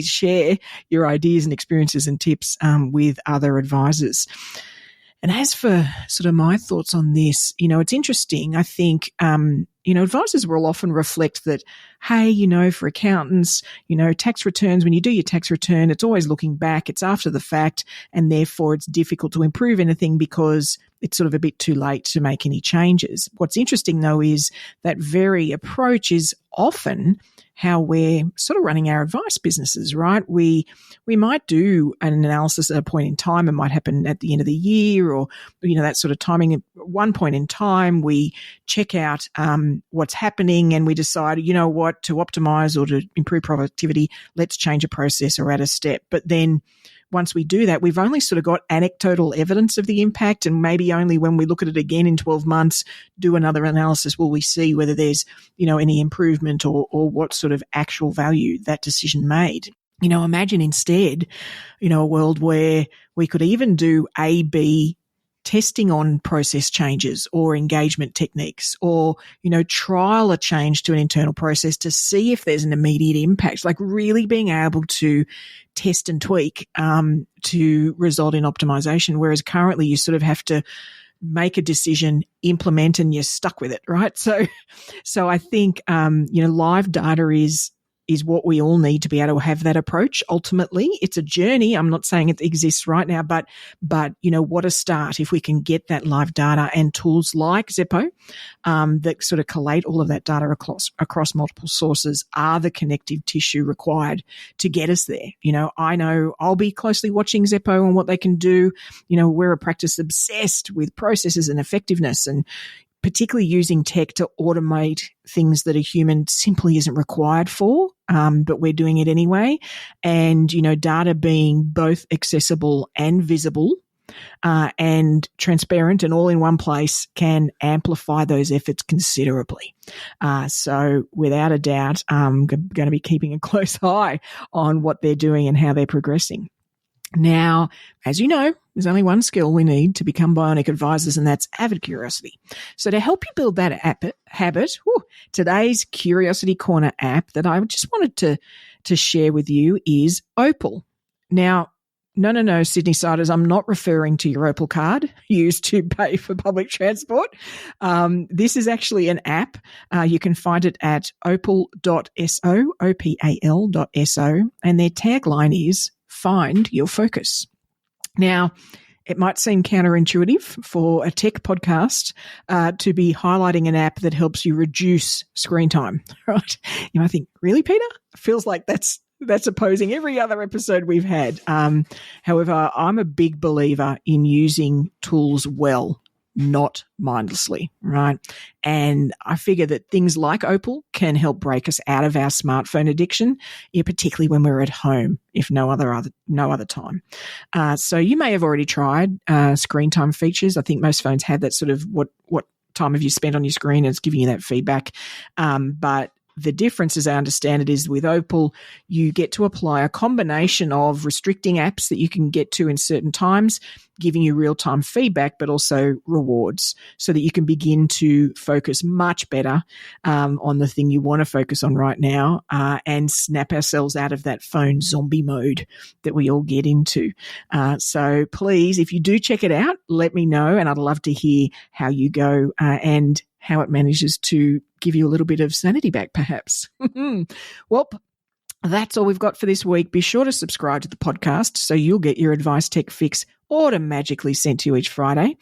share your ideas and experiences and tips with other advisors. And as for sort of my thoughts on this, it's interesting. I think, advisors will often reflect that, hey, for accountants, tax returns, when you do your tax return, it's always looking back, it's after the fact, and therefore it's difficult to improve anything because it's sort of a bit too late to make any changes. What's interesting, though, is that very approach is often how we're sort of running our advice businesses, right? We might do an analysis at a point in time. It might happen at the end of the year or, that sort of timing. At one point in time, we check out what's happening and we decide, what, to optimize or to improve productivity, let's change a process or add a step. But then once we do that, we've only sort of got anecdotal evidence of the impact, and maybe only when we look at it again in 12 months, do another analysis, will we see whether there's, any improvement or what sort of actual value that decision made. Imagine instead, a world where we could even do A/B testing on process changes or engagement techniques or, trial a change to an internal process to see if there's an immediate impact, like really being able to test and tweak to result in optimization. Whereas currently you sort of have to make a decision, implement, and you're stuck with it, right? So I think, live data is is what we all need to be able to have that approach. Ultimately, it's a journey. I'm not saying it exists right now, but what a start if we can get that live data and tools like Xeppo that sort of collate all of that data across multiple sources are the connective tissue required to get us there. I know I'll be closely watching Xeppo and what they can do. We're a practice obsessed with processes and effectiveness, and particularly using tech to automate things that a human simply isn't required for, but we're doing it anyway. And, data being both accessible and visible and transparent and all in one place can amplify those efforts considerably. So without a doubt, I'm going to be keeping a close eye on what they're doing and how they're progressing. Now, as you know, there's only one skill we need to become bionic advisors, and that's avid curiosity. So to help you build that habit, today's Curiosity Corner app that I just wanted to share with you is Opal. Now, no, Sydney Siders, I'm not referring to your Opal card used to pay for public transport. This is actually an app. You can find it at opal.so, opal.so, and their tagline is Find Your Focus. Now, it might seem counterintuitive for a tech podcast to be highlighting an app that helps you reduce screen time, right? You might think, really, Peter? Feels like that's opposing every other episode we've had. However, I'm a big believer in using tools well, not mindlessly, right? And I figure that things like Opal can help break us out of our smartphone addiction, particularly when we're at home, if no other time. So you may have already tried screen time features. I think most phones have that sort of what time have you spent on your screen, and it's giving you that feedback. But the difference, as I understand it, is with Opal, you get to apply a combination of restricting apps that you can get to in certain times, giving you real-time feedback, but also rewards so that you can begin to focus much better on the thing you want to focus on right now and snap ourselves out of that phone zombie mode that we all get into. So please, if you do check it out, let me know, and I'd love to hear how you go and how it manages to give you a little bit of sanity back, perhaps. Well, that's all we've got for this week. Be sure to subscribe to the podcast so you'll get your AdviceTech fix automatically sent to you each Friday.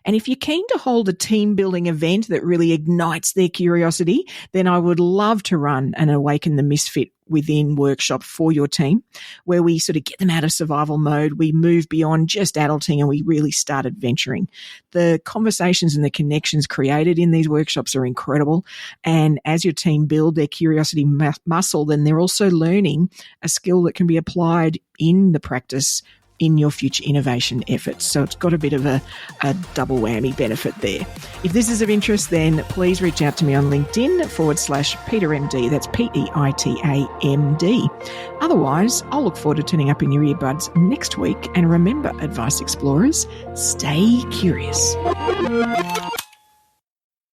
And if you're keen to hold a team building event that really ignites their curiosity, then I would love to run an Awaken the Misfit Within workshop for your team, where we sort of get them out of survival mode. We move beyond just adulting and we really start adventuring. The conversations and the connections created in these workshops are incredible. And as your team build their curiosity muscle, then they're also learning a skill that can be applied in the practice in your future innovation efforts. So it's got a bit of a double whammy benefit there. If this is of interest, then please reach out to me on LinkedIn /PeitaMD. That's PEITAMD. Otherwise, I'll look forward to turning up in your earbuds next week. And remember, Advice Explorers, stay curious.